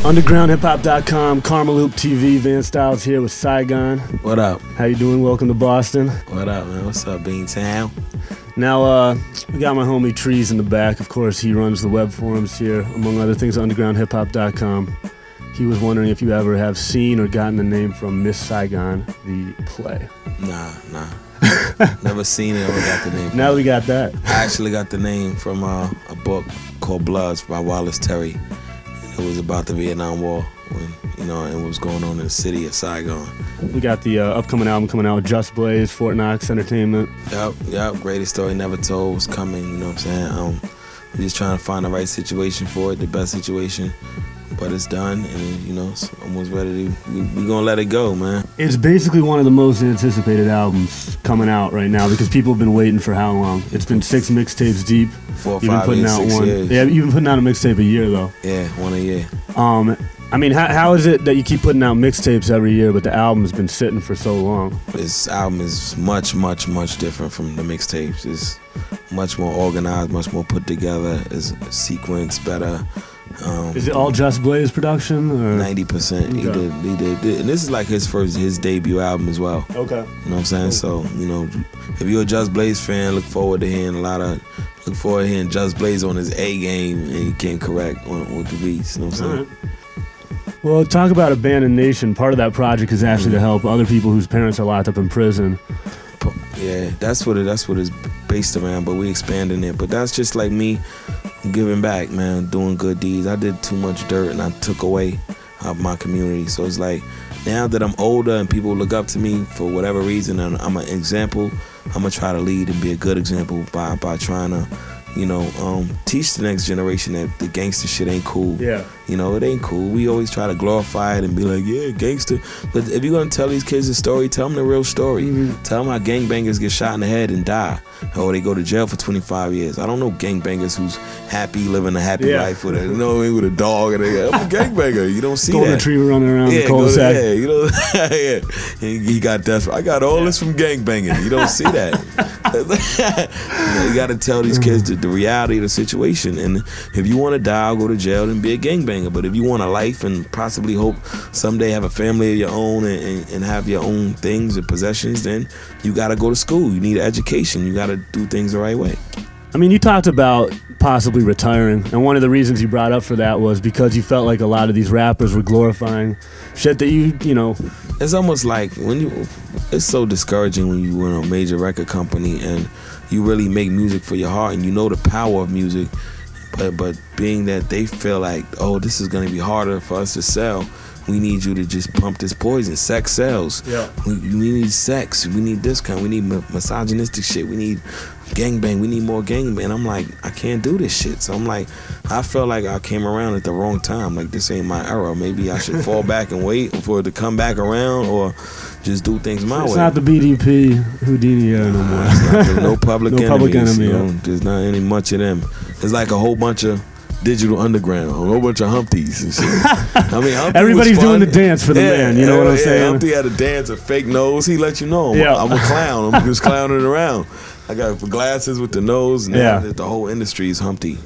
UndergroundHipHop.com, Karma Loop TV, Van Styles here with Saigon. What up? How you doing? Welcome to Boston. What up, man? What's up, Beantown? Now, we got my homie Trees in the back. Of course, he runs the web forums here, among other things, UndergroundHipHop.com. He was wondering if you ever have seen or gotten the name from Miss Saigon, the play. Nah. Never seen it or got the name. Now we got that. I actually got the name from a book called Bloods by Wallace Terry. And it was about the Vietnam War, when, and what was going on in the city of Saigon. We got the upcoming album coming out, Just Blaze, Fort Knox Entertainment. Yep. Greatest story never told was coming, you know what I'm saying? We're just trying to find the right situation for it, the best situation. But it's done, and it's almost ready to. We're gonna let it go, man. It's basically one of the most anticipated albums coming out right now because people have been waiting for how long? It's been 6 mixtapes deep. 4 or 5 years, 6 years. Yeah, you've been putting out a mixtape a year though. Yeah, one a year. I mean, how is it that you keep putting out mixtapes every year, but the album's been sitting for so long? This album is much different from the mixtapes. It's much more organized, much more put together. It's sequenced better. Is it all Just Blaze production? 90%. He did, and this is like his debut album as well. Okay. You know what I'm saying? So, if you're a Just Blaze fan, look forward to hearing Just Blaze on his A game, and he came correct with the beats. You know what I'm saying? Right. Well, talk about Abandoned Nation. Part of that project is actually to help other people whose parents are locked up in prison. Yeah, that's what it's based around, but we expanding it. But that's just like me giving back, man, doing good deeds. I did too much dirt and I took away my community. So it's like, now that I'm older and people look up to me for whatever reason and I'm an example, I'm gonna try to lead and be a good example by trying to, teach the next generation that the gangster shit ain't cool. Yeah. It ain't cool. We always try to glorify it and be like, yeah, gangster. But if you're gonna tell these kids a story, tell them the real story. Tell them how gangbangers get shot in the head and die, or they go to jail for 25 years. I don't know gangbangers who's happy, living a happy life with a dog, and I'm a gangbanger. You don't see Golden that. Retriever running around the cul-de-sac. Yeah. He got desperate. I got all this from gangbanging. You don't see that. You got to tell these kids the reality of the situation. And if you want to die or go to jail, then be a gangbanger. But if you want a life and possibly hope someday have a family of your own and have your own things and possessions, then you got to go to school. You need education. You got to do things the right way. I mean, you talked about possibly retiring, and one of the reasons you brought up for that was because you felt like a lot of these rappers were glorifying shit that you know. It's almost like it's so discouraging when you run a major record company and you really make music for your heart and you know the power of music, but being that they feel like, oh, this is gonna be harder for us to sell, we need you to just pump this poison. Sex sells. Yeah. We need sex. We need this kind. We need misogynistic shit. We need gangbang. We need more gangbang. I'm like, I can't do this shit. So I'm like, I felt like I came around at the wrong time. Like, this ain't my era. Maybe I should fall back and wait for it to come back around, or just do things my way. It's not the BDP Houdini era no more. It's not no public no enemies. Public Enemy. There's not any much of them. It's like a whole bunch of Digital Underground, a whole bunch of Humpties and shit. I mean, Humpty everybody's doing the dance for the man. You know what I'm saying? Humpty had a dance, a fake nose. He let you know I'm a clown. I'm just clowning around. I got glasses with the nose. And the whole industry is Humpty.